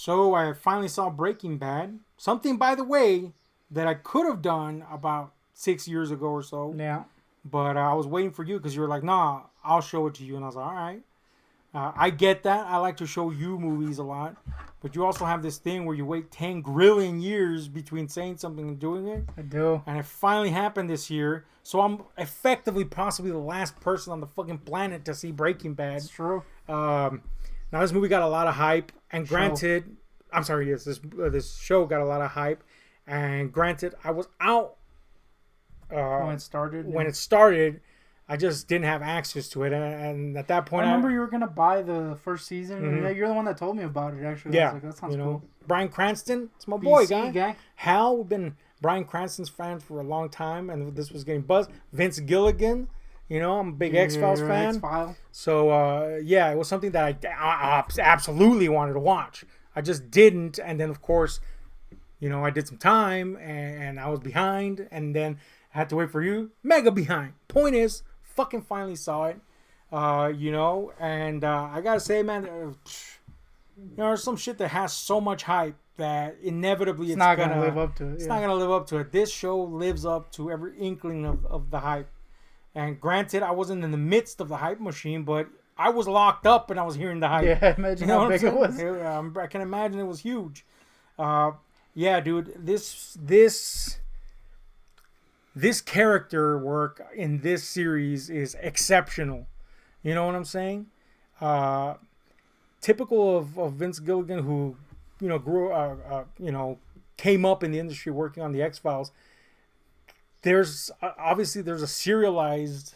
So I finally saw Breaking Bad. Something, by the way, that I could have done about 6 years ago or so. Yeah. But I was waiting for you because you were like, nah, I'll show it to you. And I was like, all right. I get that. I like to show you movies a lot. But you also have this thing where you wait 10 grilling years between saying something and doing it. I do. And it finally happened this year. So I'm effectively possibly the last person on the fucking planet to see Breaking Bad. It's true. Now this movie got a lot of hype. And granted, I'm sorry, yes, this show got a lot of hype. And granted, I was out when it started. I just didn't have access to it, and at that point, I remember you were gonna buy the first season. Mm-hmm. Yeah, you're the one that told me about it. Actually, yeah, I was like, that sounds cool. Bryan Cranston, it's my boy, BC guy. Hal, we've been Bryan Cranston's fans for a long time, and this was getting buzzed. Vince Gilligan, I'm a big X-Files fan. X-File. So it was something that I absolutely wanted to watch. I just didn't, and then of course, I did some time, and I was behind, and then I had to wait for you, mega behind. Point is, fucking finally saw it, and I gotta say, man, there's some shit that has so much hype that inevitably it's not gonna live up to it. It's not gonna live up to it. This show lives up to every inkling of the hype. And granted, I wasn't in the midst of the hype machine, but I was locked up and I was hearing the hype. Yeah, imagine how big it was. I can imagine it was huge. Yeah, dude, this character work in this series is exceptional. You know what I'm saying? Typical of Vince Gilligan, who came up in the industry working on the X-Files. There's a serialized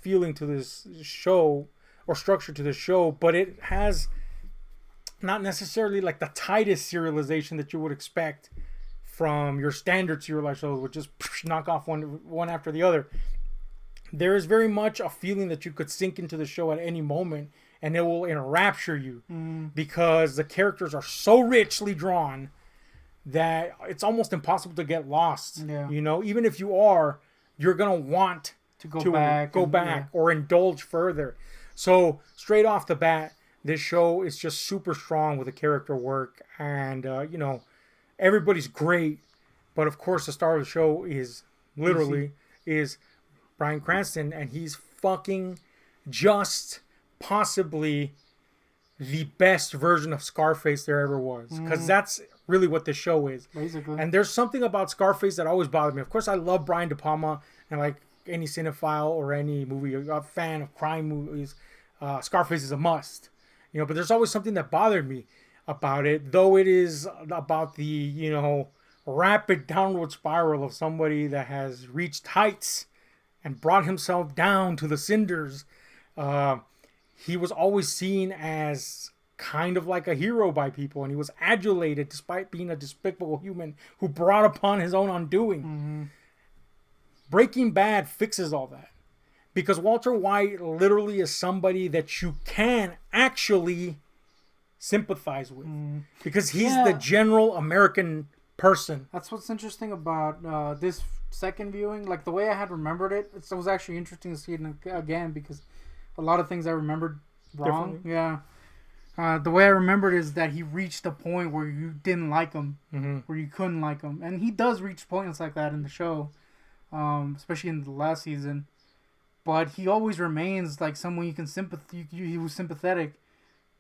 feeling to this show or structure to the show, but it has not necessarily like the tightest serialization that you would expect from your standard serialized shows, which just knock off one after the other. There is very much a feeling that you could sink into the show at any moment, and it will enrapture you because the characters are so richly drawn that it's almost impossible to get lost. Yeah. Even if you are, you're gonna want to go back or indulge further. So straight off the bat, this show is just super strong with the character work, and everybody's great, but of course the star of the show is Bryan Cranston, and he's fucking just possibly the best version of Scarface there ever was, because that's really what this show is. Basically. And there's something about Scarface that always bothered me. Of course, I love Brian De Palma, and like any cinephile or any movie, a fan of crime movies, Scarface is a must. But there's always something that bothered me about it, though it is about the, rapid downward spiral of somebody that has reached heights and brought himself down to the cinders. He was always seen as kind of like a hero by people, and he was adulated despite being a despicable human who brought upon his own undoing. Mm-hmm. Breaking Bad fixes all that. Because Walter White literally is somebody that you can actually sympathize with. Because he's the general American person. That's what's interesting about this second viewing. Like, the way I had remembered it, it was actually interesting to see it again, because a lot of things I remembered wrong. Yeah. The way I remembered is that he reached a point where you didn't like him. Where you couldn't like him. And he does reach points like that in the show. Especially in the last season. But he always remains like someone you can he was sympathetic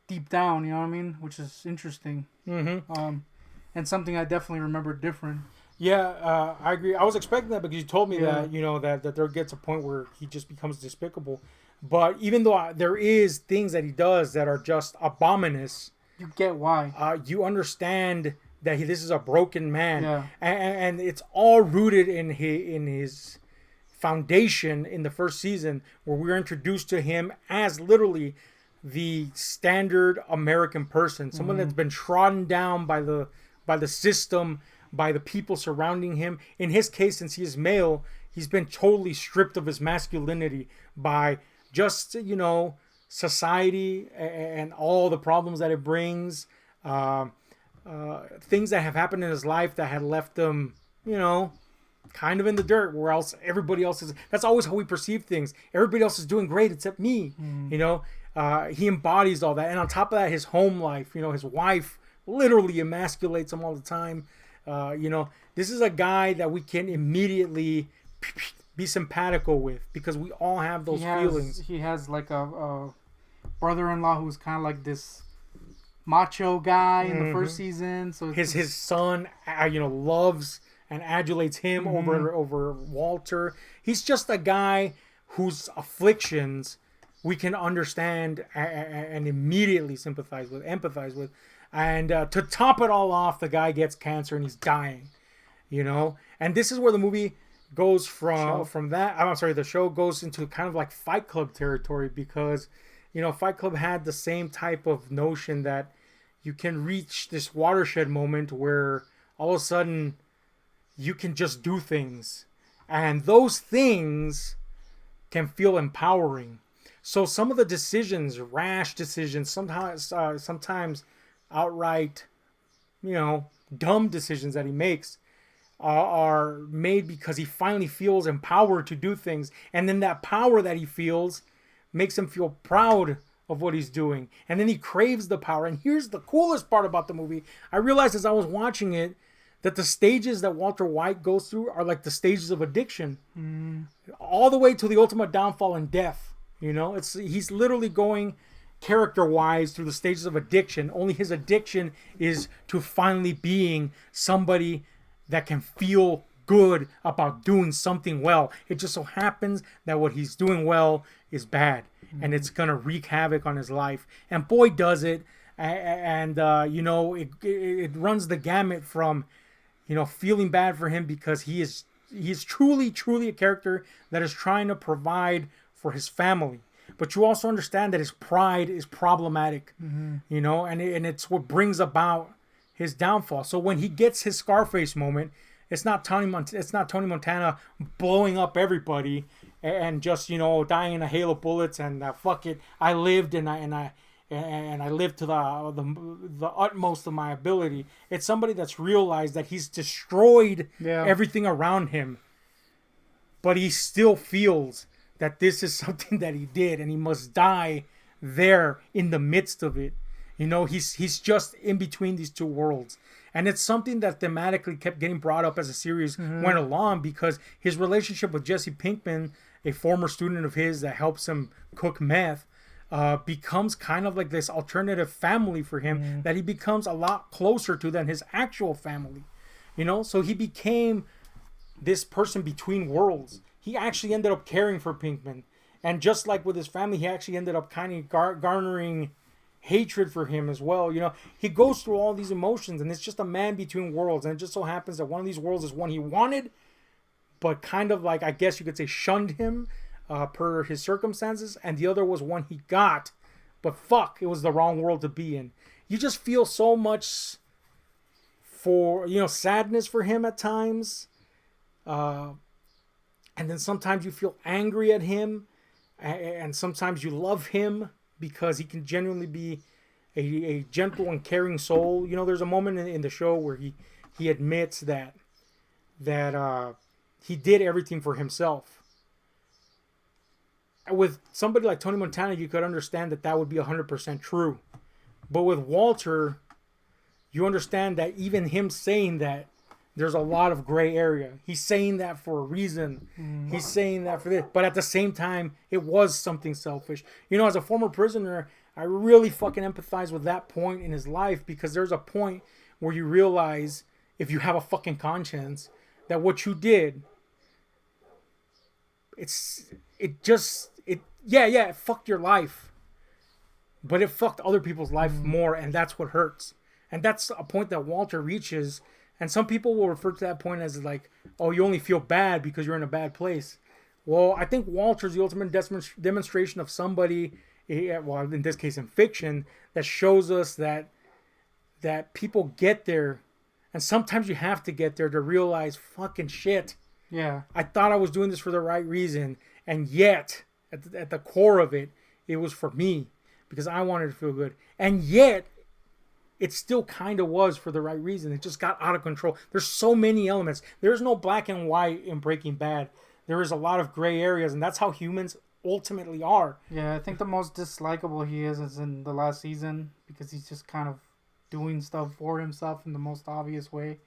deep down, you know what I mean? Which is interesting. And something I definitely remember different. Yeah, I agree. I was expecting that because you told me that, that there gets a point where he just becomes despicable. But even though there is things that he does that are just abominous, you get why. You understand that this is a broken man. Yeah. And it's all rooted in his foundation in the first season, where we're introduced to him as literally the standard American person, someone that's been trodden down by the system, by the people surrounding him. In his case, since he is male, he's been totally stripped of his masculinity by just society and all the problems that it brings, things that have happened in his life that had left him kind of in the dirt, where else everybody else is. That's always how we perceive things. Everybody else is doing great except me. He embodies all that, and on top of that, his home life. His wife literally emasculates him all the time. This is a guy that we can immediately be simpatico with because we all have those feelings. He has like a brother-in-law who's kind of like this macho guy in the first season. So his son, loves and adulates him over Walter. He's just a guy whose afflictions we can understand and immediately empathize with. And to top it all off, the guy gets cancer and he's dying. And this is where the movie goes from that. I'm sorry, the show goes into kind of like Fight Club territory because, Fight Club had the same type of notion that you can reach this watershed moment where all of a sudden you can just do things. And those things can feel empowering. So some of the decisions, rash decisions, sometimes outright, dumb decisions that he makes are made because he finally feels empowered to do things. And then that power that he feels makes him feel proud of what he's doing. And then he craves the power. And here's the coolest part about the movie. I realized as I was watching it that the stages that Walter White goes through are like the stages of addiction. All the way to the ultimate downfall and death. He's literally going character-wise through the stages of addiction. Only his addiction is to finally being somebody that can feel good about doing something well. It just so happens that what he's doing well is bad. And it's going to wreak havoc on his life. And boy, does it. And it runs the gamut from, feeling bad for him because he's truly, truly a character that is trying to provide for his family. But you also understand that his pride is problematic, and it's what brings about his downfall. So when he gets his Scarface moment, it's not Tony Montana blowing up everybody and just dying in a hail of bullets and fuck it, I lived and I lived to the utmost of my ability. It's somebody that's realized that he's destroyed everything around him, but he still feels that this is something that he did and he must die there in the midst of it. He's just in between these two worlds. And it's something that thematically kept getting brought up as the series went along because his relationship with Jesse Pinkman, a former student of his that helps him cook meth, becomes kind of like this alternative family for him that he becomes a lot closer to than his actual family. So he became this person between worlds. He actually ended up caring for Pinkman. And just like with his family, he actually ended up kind of garnering hatred for him as well. He goes through all these emotions and it's just a man between worlds. And it just so happens that one of these worlds is one he wanted, but kind of like, I guess you could say, shunned him per his circumstances. And the other was one he got, but fuck, it was the wrong world to be in. You just feel so much for, sadness for him at times. And then sometimes you feel angry at him, and sometimes you love him because he can genuinely be a gentle and caring soul. There's a moment in the show where he admits that he did everything for himself. With somebody like Tony Montana, you could understand that would be 100% true. But with Walter, you understand that even him saying that, there's a lot of gray area. He's saying that for a reason. He's saying that for this. But at the same time, it was something selfish. As a former prisoner, I really fucking empathize with that point in his life because there's a point where you realize, if you have a fucking conscience, that what you did, it fucked your life. But it fucked other people's life more, and that's what hurts. And that's a point that Walter reaches. And some people will refer to that point as like, oh, you only feel bad because you're in a bad place. Well, I think Walter's the ultimate demonstration of somebody, well, in this case in fiction, that shows us that people get there. And sometimes you have to get there to realize, fucking shit. Yeah. I thought I was doing this for the right reason. And yet, at the core of it, it was for me. Because I wanted to feel good. And yet, it still kind of was for the right reason. It just got out of control. There's so many elements. There's no black and white in Breaking Bad. There is a lot of gray areas, and that's how humans ultimately are. Yeah, I think the most dislikable he is in the last season because he's just kind of doing stuff for himself in the most obvious way.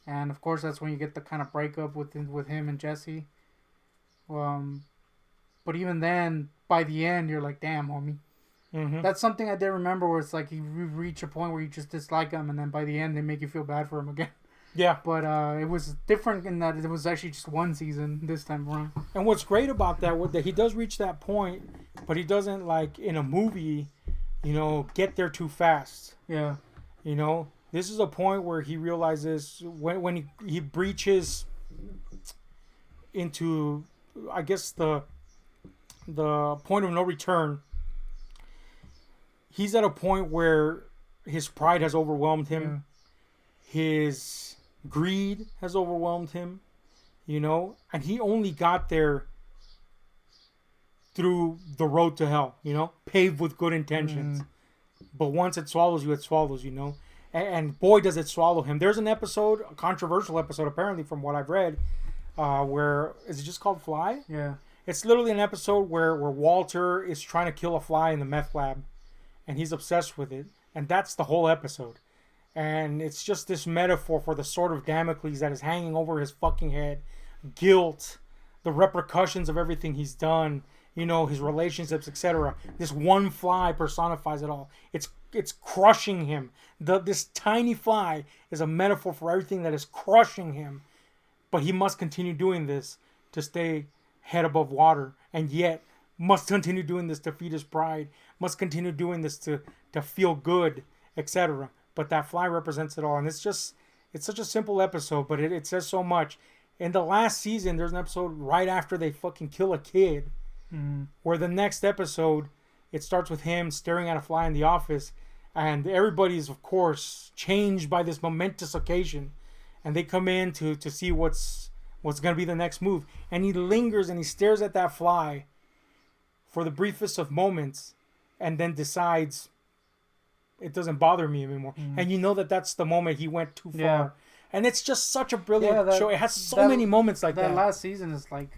And of course, that's when you get the kind of breakup with him and Jesse. But even then, by the end, you're like, damn, homie. Mm-hmm. That's something I did remember, where it's like you reach a point where you just dislike him, and then by the end, they make you feel bad for him again. Yeah. But it was different in that it was actually just one season this time around. And what's great about that was that he does reach that point, but he doesn't, like in a movie, get there too fast. Yeah. This is a point where he realizes when he breaches into, I guess, the point of no return. He's at a point where his pride has overwhelmed him. Yeah. His greed has overwhelmed him, and he only got there through the road to hell, paved with good intentions. But once it swallows you, it swallows, and boy, does it swallow him. There's an episode, a controversial episode, apparently, from what I've read, where, is it just called Fly? Yeah. It's literally an episode where Walter is trying to kill a fly in the meth lab, and he's obsessed with it, and that's the whole episode. And it's just this metaphor for the sword of Damocles that is hanging over his fucking head. Guilt, the repercussions of everything he's done, his relationships, etc. This one fly personifies it all. It's crushing him. This tiny fly is a metaphor for everything that is crushing him. But he must continue doing this to stay head above water. And yet, must continue doing this to feed his pride. Must continue doing this to feel good, etc. But that fly represents it all. And it's such a simple episode, but it says so much. In the last season, there's an episode right after they fucking kill a kid. Mm-hmm. Where the next episode, it starts with him staring at a fly in the office. And everybody's, of course, changed by this momentous occasion. And they come in to see what's going to be the next move. And he lingers and he stares at that fly for the briefest of moments. And then decides, it doesn't bother me anymore. Mm. And that's the moment he went too far. Yeah. And it's just such a brilliant show. It has so many moments like that. That last season is like,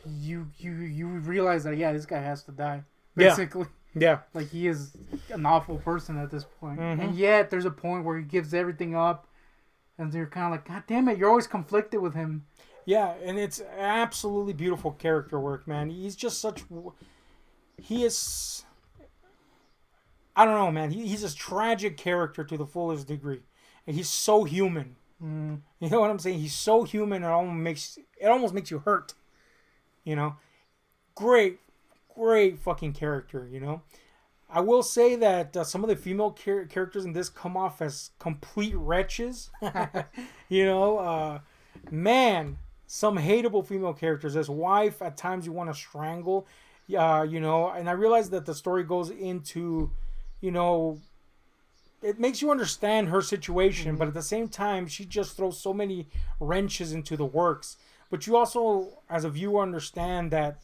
you realize that, this guy has to die. Basically. Yeah. Like, he is an awful person at this point. Mm-hmm. And yet, there's a point where he gives everything up. And you're kind of like, God damn it, you're always conflicted with him. Yeah, and it's absolutely beautiful character work, man. He's just he is, I don't know, man. He's a tragic character to the fullest degree. And he's so human. Mm. You know what I'm saying? He's so human, it almost makes you hurt. Great fucking character, I will say that some of the female characters in this come off as complete wretches. Man, some hateable female characters. His wife, at times you want to strangle. And I realize that the story goes into, it makes you understand her situation, mm-hmm. but at the same time, she just throws so many wrenches into the works. But you also, as a viewer, understand that,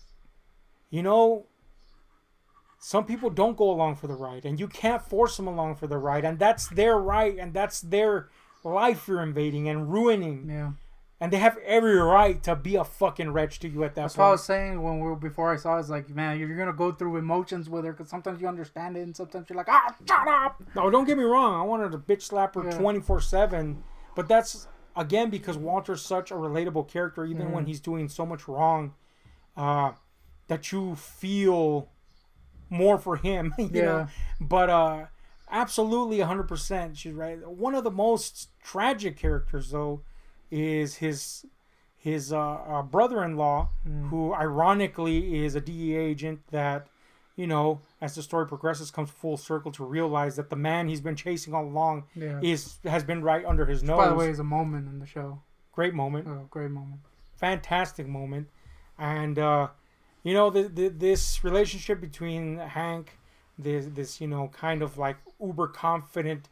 some people don't go along for the ride, and you can't force them along for the ride, and that's their right, and that's their life you're invading and ruining. Yeah. And they have every right to be a fucking wretch to you at that point. That's what I was saying before I saw it. It's like, man, you're going to go through emotions with her, because sometimes you understand it, and sometimes you're like, shut up! No, don't get me wrong. I wanted to bitch slap her 24/7, but that's, again, because Walter's such a relatable character, even when he's doing so much wrong, that you feel more for him, you know. But absolutely 100%, she's right. One of the most tragic characters, though, is his brother-in-law, who ironically is a DEA agent that, as the story progresses, comes full circle to realize that the man he's been chasing all along has been right under his nose. By the way, is a moment in the show. Great moment. Oh, great moment. Fantastic moment. And this relationship between Hank, this kind of like uber confident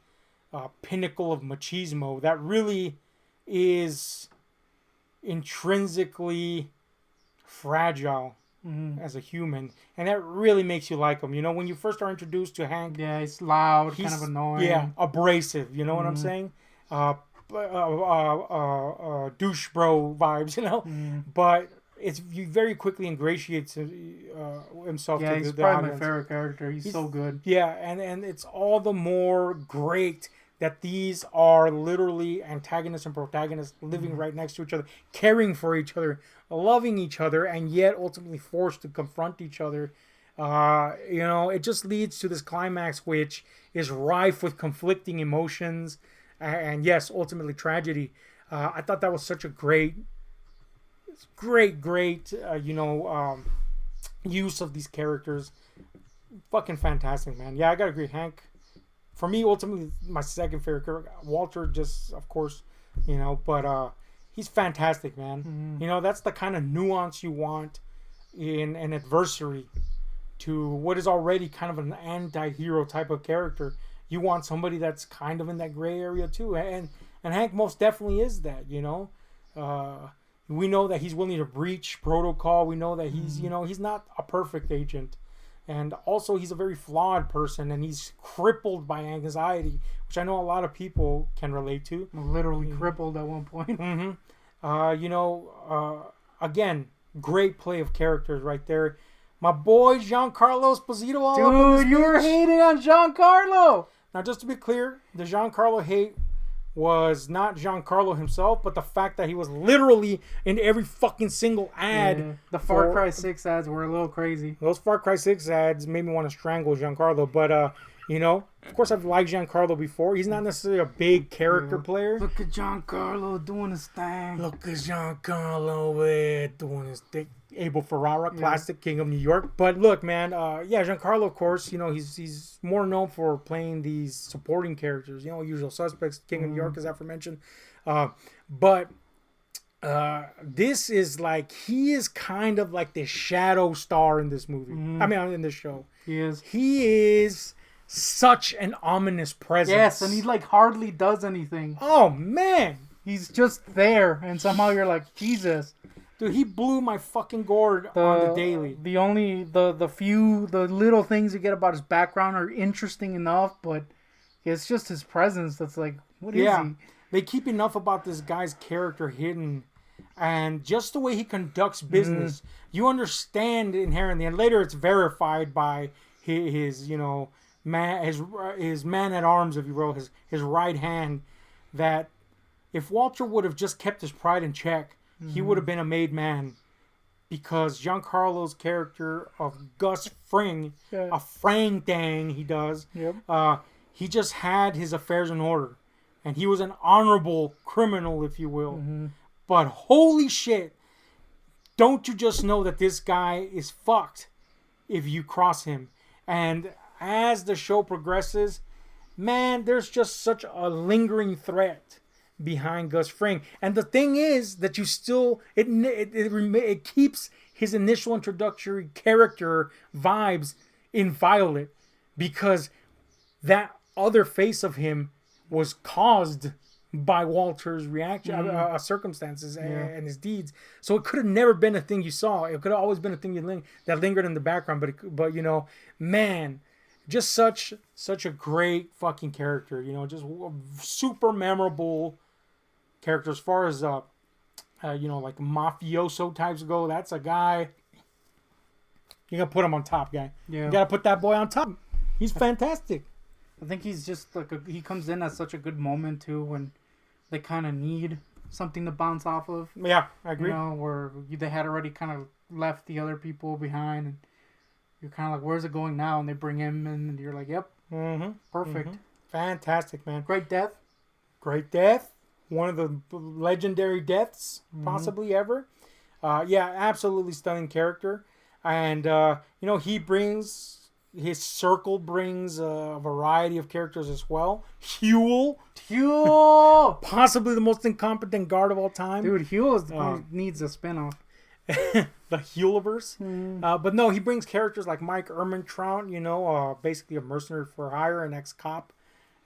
pinnacle of machismo that really is intrinsically fragile as a human, and that really makes you like him. When you first are introduced to Hank, he's loud, kind of annoying, abrasive. You know what I'm saying? Douche bro vibes. But he very quickly ingratiates himself to he's the probably audience. my favorite character. He's so good. Yeah, and it's all the more great that these are literally antagonists and protagonists living right next to each other, caring for each other, loving each other, and yet ultimately forced to confront each other. It just leads to this climax which is rife with conflicting emotions and yes, ultimately tragedy. I thought that was such a great use of these characters. Fucking fantastic, man. Yeah, I gotta agree. Hank, for me, ultimately, my second favorite character. Walter, just, of course, but he's fantastic, man. That's the kind of nuance you want in an adversary to what is already kind of an anti-hero type of character. You want somebody that's kind of in that gray area, too. And Hank most definitely is that, we know that he's willing to breach protocol. We know that he's, he's not a perfect agent. And also, he's a very flawed person, and he's crippled by anxiety, which I know a lot of people can relate to. Literally crippled at one point. Again, great play of characters right there. My boy, Giancarlo Esposito. All dude, you were hating on Giancarlo. Now, just to be clear, the Giancarlo hate was not Giancarlo himself, but the fact that he was literally in every fucking single ad. Yeah. The Far Cry 6 ads were a little crazy. Those Far Cry 6 ads made me want to strangle Giancarlo, but of course I've liked Giancarlo before. He's not necessarily a big character player. Look at Giancarlo doing his thing. Look at Giancarlo doing his thing. Abel Ferrara, classic King of New York. But look, man, Giancarlo, of course, he's more known for playing these supporting characters, Usual Suspects, King of New York, as aforementioned. But this is like, he is kind of like the shadow star in this movie. I mean, in this show. He is such an ominous presence. Yes, and he like hardly does anything. Oh, man. He's just there, and somehow you're like, Jesus. Dude, he blew my fucking gourd on the daily. The little things you get about his background are interesting enough, but it's just his presence that's like, what is he? They keep enough about this guy's character hidden, and just the way he conducts business, you understand inherently, and later it's verified by his man at arms, if you will, his right hand, that if Walter would have just kept his pride in check, he would have been a made man, because Giancarlo's character of Gus Fring, a Frang thing he does, he just had his affairs in order, and he was an honorable criminal, if you will. But holy shit, don't you just know that this guy is fucked if you cross him? And as the show progresses, man, there's just such a lingering threat behind Gus Fring. And the thing is that you still, it keeps his initial introductory character vibes inviolate, because that other face of him was caused by Walter's reaction, circumstances, and his deeds. So it could have never been a thing you saw. It could have always been a thing that lingered in the background. But man, just such a great fucking character. Just super memorable character as far as like mafioso types go. That's a guy. You gotta put him on top, guy. Yeah. You gotta put that boy on top. He's fantastic. I think he's just like he comes in at such a good moment too, when they kind of need something to bounce off of. Yeah, I agree. Where they had already kind of left the other people behind, and you're kind of like, where's it going now? And they bring him in, and you're like, yep, perfect, fantastic, man. Great death. One of the legendary deaths possibly ever. Absolutely stunning character, and his circle brings a variety of characters as well. Huel, possibly the most incompetent guard of all time. Dude, Huel needs a spinoff. The Hueliverse. But no, he brings characters like Mike Ehrmantraut, basically a mercenary for hire, an ex-cop,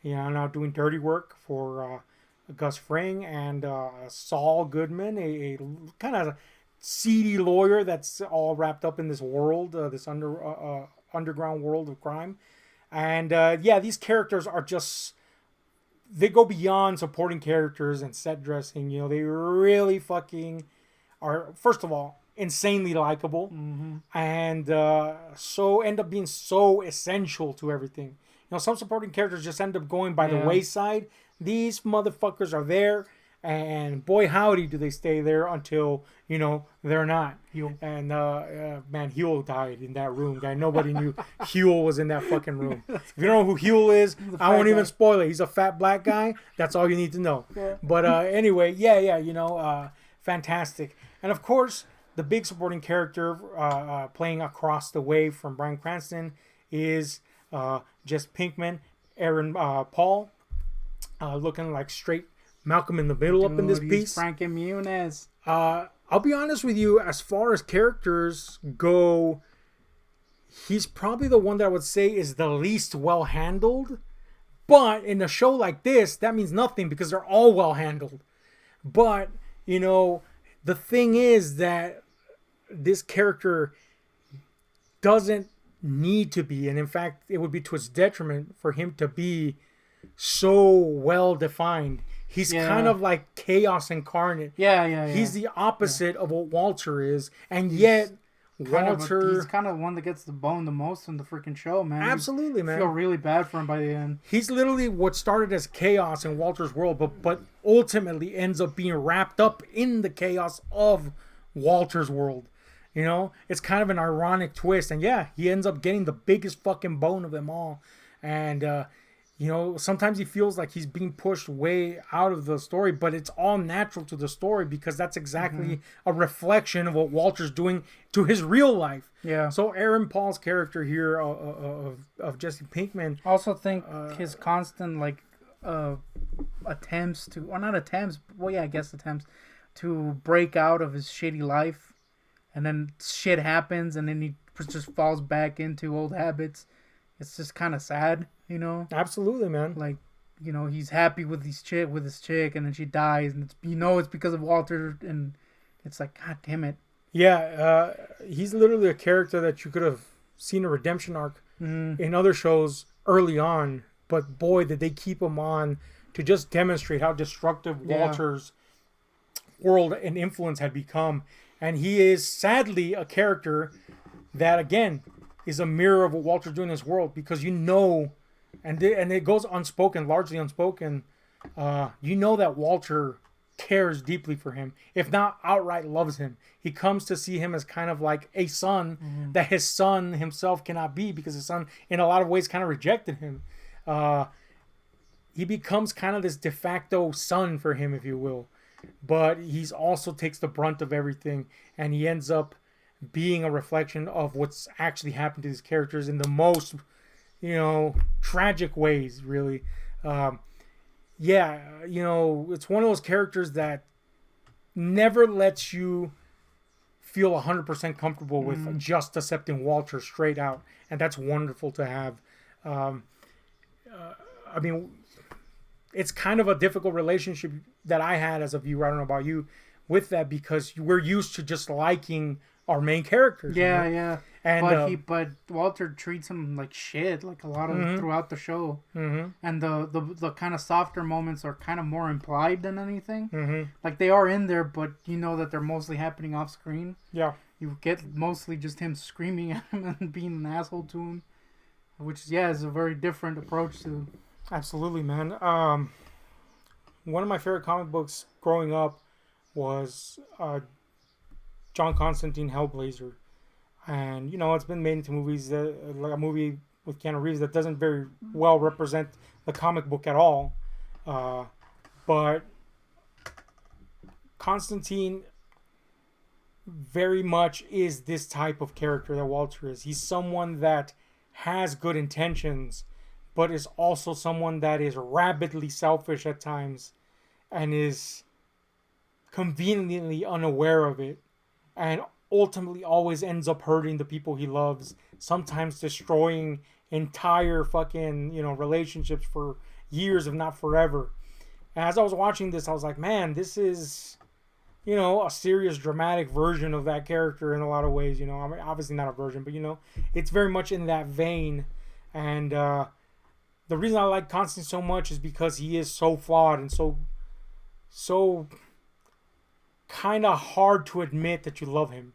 now doing dirty work for Gus Fring, and Saul Goodman, a kind of seedy lawyer that's all wrapped up in this world, this underground world of crime. And these characters are just, they go beyond supporting characters and set dressing. They really fucking are. First of all, insanely likable, and so end up being so essential to everything. You know, some supporting characters just end up going by the wayside. These motherfuckers are there, and boy howdy do they stay there until, you know, they're not. Huel. And man, Huel died in that room, guy. Nobody knew Huel was in that fucking room. If you don't know who Huel is, I won't even spoil it. He's a fat black guy. That's all you need to know. Yeah. But anyway, yeah, you know, fantastic. And of course, the big supporting character playing across the way from Bryan Cranston is Jesse Pinkman, Aaron Paul, looking like straight Malcolm in the Middle up in this piece. Frankie Muniz. I'll be honest with you, as far as characters go, he's probably the one that I would say is the least well handled. But in a show like this, that means nothing because they're all well handled. But, you know, the thing is that this character doesn't need to be, and in fact, it would be to its detriment for him to be so well defined. He's kind of like chaos incarnate. Yeah. He's the opposite of what Walter is, and yet Walter... he's kind of one that gets the bone the most in the freaking show, man. Absolutely, man. I feel really bad for him by the end. He's literally what started as chaos in Walter's world, but ultimately ends up being wrapped up in the chaos of Walter's world. You know, it's kind of an ironic twist, and yeah, he ends up getting the biggest fucking bone of them all. And you know, sometimes he feels like he's being pushed way out of the story, but it's all natural to the story because that's exactly a reflection of what Walter's doing to his real life. Yeah. So Aaron Paul's character here of Jesse Pinkman, I also think his constant attempts to, or not attempts, well, yeah, I guess attempts to break out of his shitty life, and then shit happens, and then he just falls back into old habits. It's just kind of sad, you know. Absolutely, man. Like, you know, he's happy with his chick, and then she dies, and it's because of Walter, and it's like, God damn it. Yeah, he's literally a character that you could have seen a redemption arc in other shows early on, but boy, did they keep him on to just demonstrate how destructive Walter's world and influence had become. And he is sadly a character that, again, is a mirror of what Walter's doing in his world, because you know, and it goes unspoken, largely unspoken, you know that Walter cares deeply for him, if not outright loves him. He comes to see him as kind of like a son that his son himself cannot be, because his son in a lot of ways kind of rejected him. He becomes kind of this de facto son for him, if you will, but he's also takes the brunt of everything, and he ends up being a reflection of what's actually happened to these characters in the most, you know, tragic ways, really. Yeah, you know, it's one of those characters that never lets you feel 100% comfortable with just accepting Walter straight out, and that's wonderful to have. I mean, it's kind of a difficult relationship that I had as a viewer, I don't know about you, with that, because we're used to just liking our main characters. Yeah, you know? yeah. And but Walter treats him like shit, like a lot of throughout the show. And the kind of softer moments are kind of more implied than anything. Like they are in there, but you know that they're mostly happening off screen. Yeah. You get mostly just him screaming at him and being an asshole to him, which is a very different approach to. Absolutely, man. One of my favorite comic books growing up was John Constantine Hellblazer, and you know, it's been made into movies, like a movie with Keanu Reeves that doesn't very well represent the comic book at all, but Constantine very much is this type of character that Walter is. He's someone that has good intentions, but is also someone that is rabidly selfish at times and is conveniently unaware of it, and ultimately always ends up hurting the people he loves, sometimes destroying entire fucking, you know, relationships for years, if not forever. And as I was watching this, I was like, man, this is, you know, a serious dramatic version of that character in a lot of ways, you know. I mean, obviously not a version, but, you know, it's very much in that vein. And the reason I like Constantine so much is because he is so flawed and so kind of hard to admit that you love him.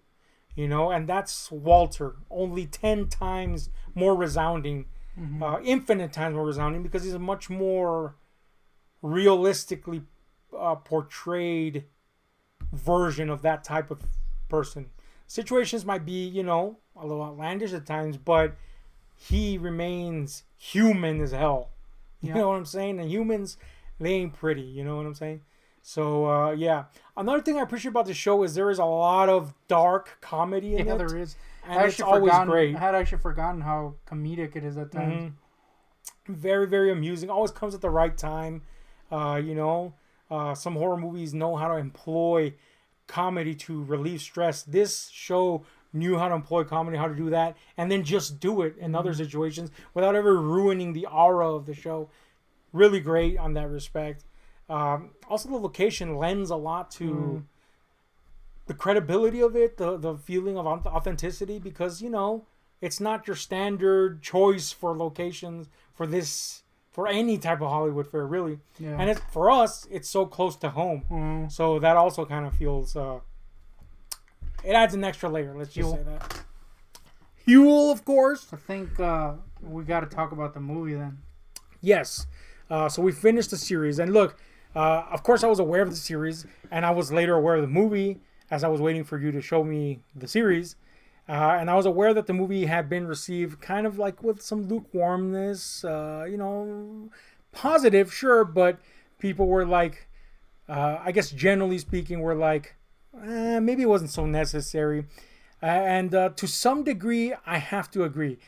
and that's Walter, only 10 times more resounding, infinite times more resounding, because he's a much more realistically portrayed version of that type of person. Situations might be, a little outlandish at times, but he remains human as hell. You know what I'm saying? And humans, they ain't pretty. You know what I'm saying? So, yeah. Another thing I appreciate about the show is there is a lot of dark comedy in it. Yeah, there is. And it's always great. I had actually forgotten how comedic it is at times. Very, very amusing. Always comes at the right time. Some horror movies know how to employ comedy to relieve stress. This show knew how to employ comedy, how to do that, and then just do it in other situations without ever ruining the aura of the show. Really great on that respect. Also, the location lends a lot to the credibility of it, the feeling of authenticity, because, it's not your standard choice for locations for any type of Hollywood fair, really. Yeah. And for us, it's so close to home. So that also kind of feels... it adds an extra layer, let's just say that. Huel, of course. I think we got to talk about the movie then. Yes. So we finished the series. And look, of course I was aware of the series, and I was later aware of the movie as I was waiting for you to show me the series. And I was aware that the movie had been received kind of like with some lukewarmness, positive, sure, but people were like, I guess generally speaking, were like, maybe it wasn't so necessary. And to some degree, I have to agree.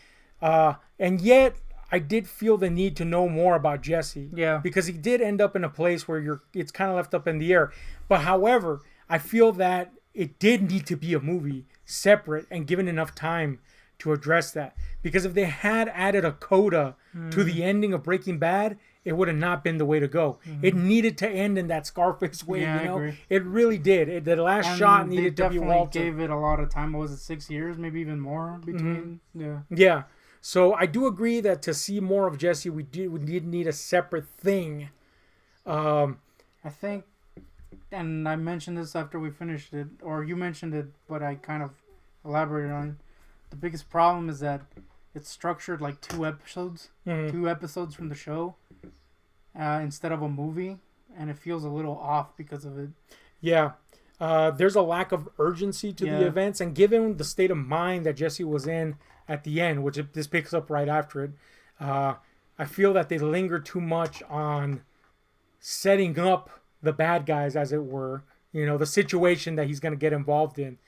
And yet, I did feel the need to know more about Jesse. Yeah. Because he did end up in a place where it's kind of left up in the air. But however, I feel that it did need to be a movie separate and given enough time to address that. Because if they had added a coda to the ending of Breaking Bad, it would have not been the way to go. It needed to end in that Scarface way, I agree. It really did. The last shot needed to be Walter. They gave it a lot of time. What was it, 6 years? Maybe even more between? Yeah. So I do agree that to see more of Jesse, we did need a separate thing. I think, and I mentioned this after we finished it, or you mentioned it, but I kind of elaborated on it. The biggest problem is that it's structured like 2 episodes, 2 episodes from the show, instead of a movie, and it feels a little off because of it. Yeah. There's a lack of urgency to the events, and given the state of mind that Jesse was in at the end, which this picks up right after it, I feel that they linger too much on setting up the bad guys, as it were, the situation that he's going to get involved in,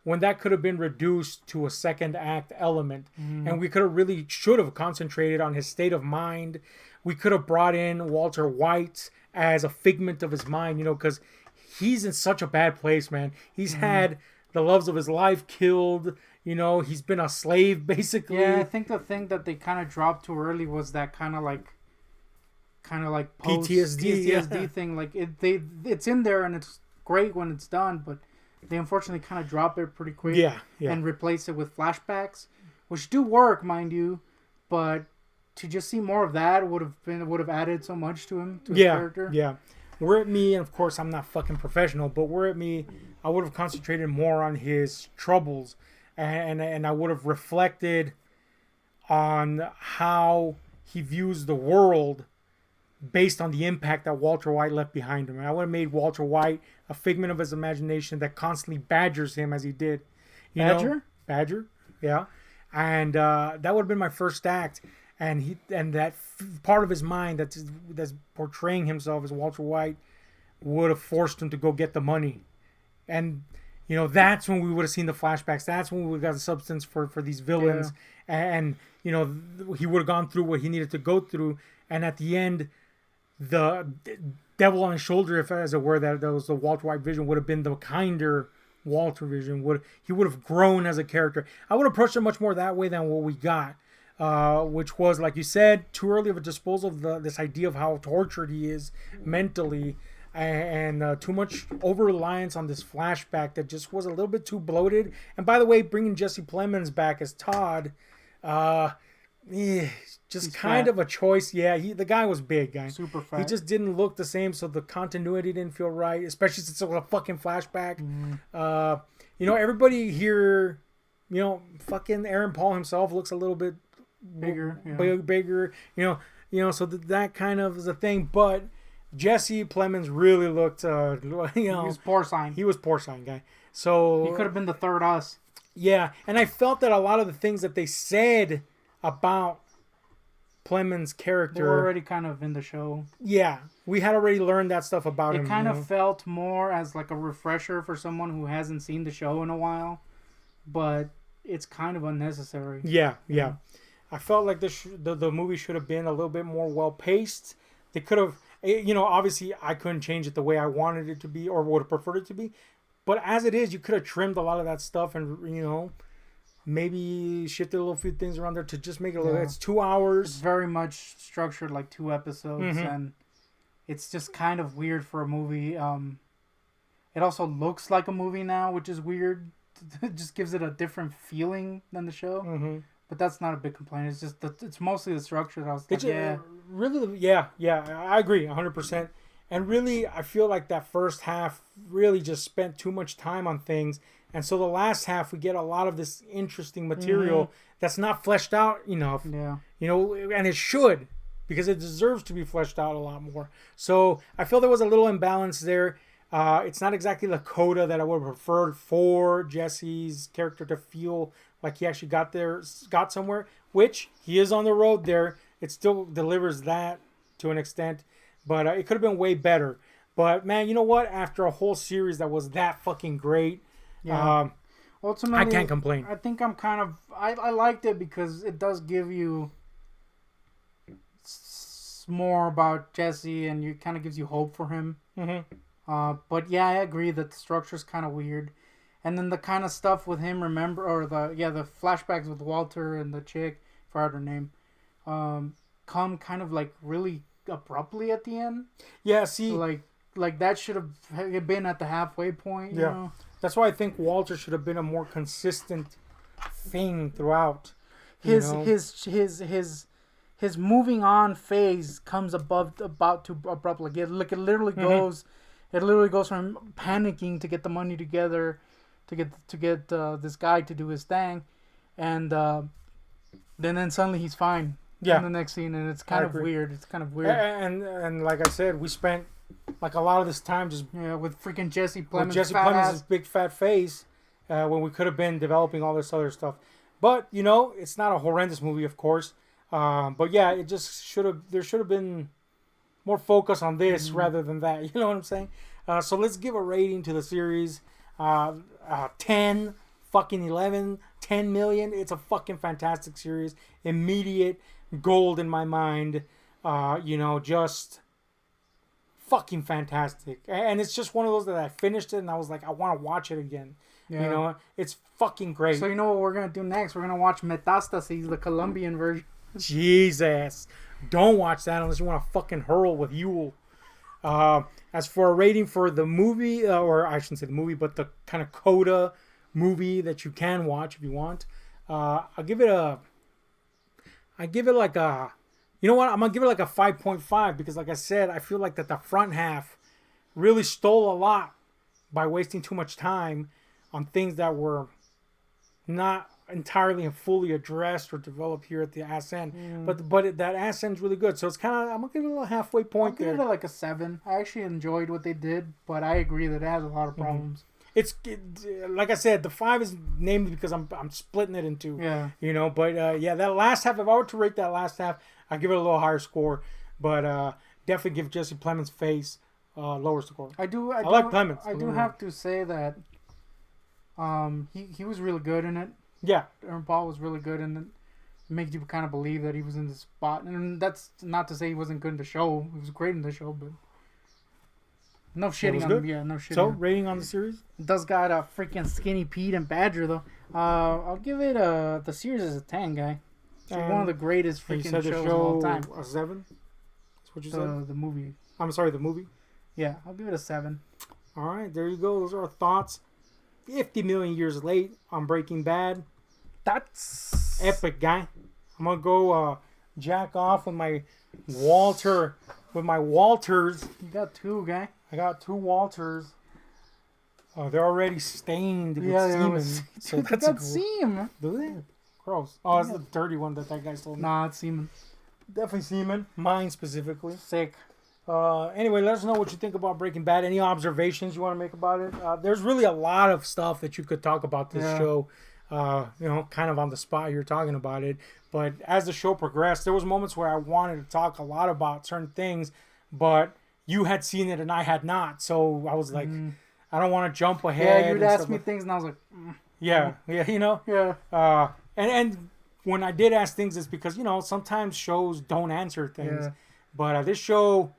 when that could have been reduced to a second act element. And we should have concentrated on his state of mind. We could have brought in Walter White as a figment of his mind, because he's in such a bad place, man. He's had the loves of his life killed. He's been a slave, basically. Yeah, I think the thing that they kind of dropped too early was that kind of like PTSD thing. Like it's in there and it's great when it's done, but they unfortunately kind of drop it pretty quick. Yeah. And replace it with flashbacks, which do work, mind you, but to just see more of that would have added so much to him, to his character. Yeah. Were it me, and of course I'm not fucking professional, but were it me, I would have concentrated more on his troubles, and I would have reflected on how he views the world based on the impact that Walter White left behind him. And I would have made Walter White a figment of his imagination that constantly badgers him as he did. Badger, yeah. And that would have been my first act. And that part of his mind that's portraying himself as Walter White would have forced him to go get the money. And, that's when we would have seen the flashbacks. That's when we would have got the substance for these villains. Yeah. And, he would have gone through what he needed to go through. And at the end, the devil on his shoulder, if as it were, that was the Walter White vision, would have been the kinder Walter vision. He would have grown as a character. I would approach it much more that way than what we got. Which was, like you said, too early of a disposal of this idea of how tortured he is mentally, and too much over-reliance on this flashback that just was a little bit too bloated. And by the way, bringing Jesse Plemons back as Todd, just He's kind fat. of a choice. Yeah, the guy was big, guy. Super fat. He just didn't look the same, so the continuity didn't feel right, especially since it was a fucking flashback. Everybody here, fucking Aaron Paul himself looks a little bit bigger. bigger. So that kind of is a thing. But Jesse Plemons really looked, He was porcine. He was porcine, guy. So he could have been the third us. Yeah, and I felt that a lot of the things that they said about Plemons' character, they were already kind of in the show. Yeah, we had already learned that stuff about him. It kind of felt more as like a refresher for someone who hasn't seen the show in a while, but it's kind of unnecessary. Yeah. I felt like the movie should have been a little bit more well paced. They could have, obviously I couldn't change it the way I wanted it to be or would have preferred it to be, but as it is, you could have trimmed a lot of that stuff and maybe shifted a little few things around there to just make it a little. It's 2 hours. It's very much structured like 2 episodes, and it's just kind of weird for a movie. It also looks like a movie now, which is weird. It just gives it a different feeling than the show. Mm-hmm. But that's not a big complaint. It's just it's mostly the structure that I was like, Really, I agree 100%. And really, I feel like that first half really just spent too much time on things. And so the last half, we get a lot of this interesting material that's not fleshed out enough. Yeah. And it should, because it deserves to be fleshed out a lot more. So I feel there was a little imbalance there. It's not exactly the coda that I would have preferred for Jesse's character to feel like he actually got somewhere, which he is on the road there. It still delivers that to an extent, but it could have been way better. But man, you know what? After a whole series that was that fucking great, ultimately, I can't complain. I think I liked it because it does give you more about Jesse, and it kind of gives you hope for him. But yeah, I agree that the structure's kind of weird. And then the kind of stuff with him, the flashbacks with Walter and the chick, I forgot her name, come kind of like really abruptly at the end. Yeah, see, like that should have been at the halfway point. You know? That's why I think Walter should have been a more consistent thing throughout. His moving on phase comes about too abruptly. It literally goes. It literally goes from panicking to get the money together, to get this guy to do his thing, and then suddenly he's fine. Yeah. In the next scene, and it's kind of weird. It's kind of weird. And like I said, we spent like a lot of this time just with freaking Jesse Plemons' Plemons' big fat face, when we could have been developing all this other stuff. But it's not a horrendous movie, of course. But yeah, it just there should have been more focus on this rather than that. You know what I'm saying? So let's give a rating to the series. 10 fucking 11, 10 million. It's a fucking fantastic series. Immediate gold in my mind. Just fucking fantastic. And it's just one of those that I finished it and I was like, I want to watch it again. Yeah. It's fucking great. So you know what we're going to do next? We're going to watch Metastases, the Colombian version. Jesus. Don't watch that unless you want to fucking hurl with Yule. As for a rating for the movie, or I shouldn't say the movie, but the kind of coda movie that you can watch if you want, I give it like a, you know what? I'm going to give it like a 5.5 because like I said, I feel like that the front half really stole a lot by wasting too much time on things that were not entirely and fully addressed or developed here at the ass end. But that ass end's really good. So it's kind of, I'm going to give it a little halfway point there. I'll give it like a 7. I actually enjoyed what they did, but I agree that it has a lot of problems. It's like I said, the 5 is named because I'm splitting it in 2. Yeah. But that last half, if I were to rate that last half, I'd give it a little higher score. But definitely give Jesse Plemons' face lower score. I like Plemons. I do have to say that he was really good in it. Yeah. Aaron Paul was really good, and it makes you kind of believe that he was in the spot. And that's not to say he wasn't good in the show. He was great in the show, but no shitting on him. Yeah, no shitting. So, rating on the series? It does got a freaking Skinny Pete and Badger, though. I'll give it the series is a 10, guy. It's one of the greatest freaking shows of all time. A 7? That's what you said? The movie. I'm sorry, the movie? Yeah, I'll give it a 7. All right, there you go. Those are our thoughts. 50 million years late on Breaking Bad. That's epic, guy. I'm gonna go jack off with my Walters. You got two, guy. I got 2 Walters. They're already stained with semen. So that's got semen. Do they? Gross. Oh, it's the dirty one that guy stole. Nah, it's semen. Definitely semen. Mine specifically. Sick. Anyway, let us know what you think about Breaking Bad. Any observations you want to make about it? There's really a lot of stuff that you could talk about this show. Kind of on the spot here talking about it. But as the show progressed, there was moments where I wanted to talk a lot about certain things, but you had seen it and I had not. So I was like, I don't want to jump ahead. Yeah, you'd ask me things and I was like, Yeah, Yeah. And when I did ask things, it's because, sometimes shows don't answer things. Yeah. But this show,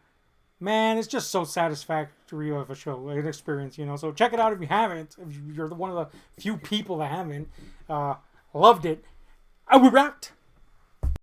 man, it's just so satisfactory of a show, an experience, So check it out if you haven't. If you're one of the few people that haven't. Loved it. We wrapped.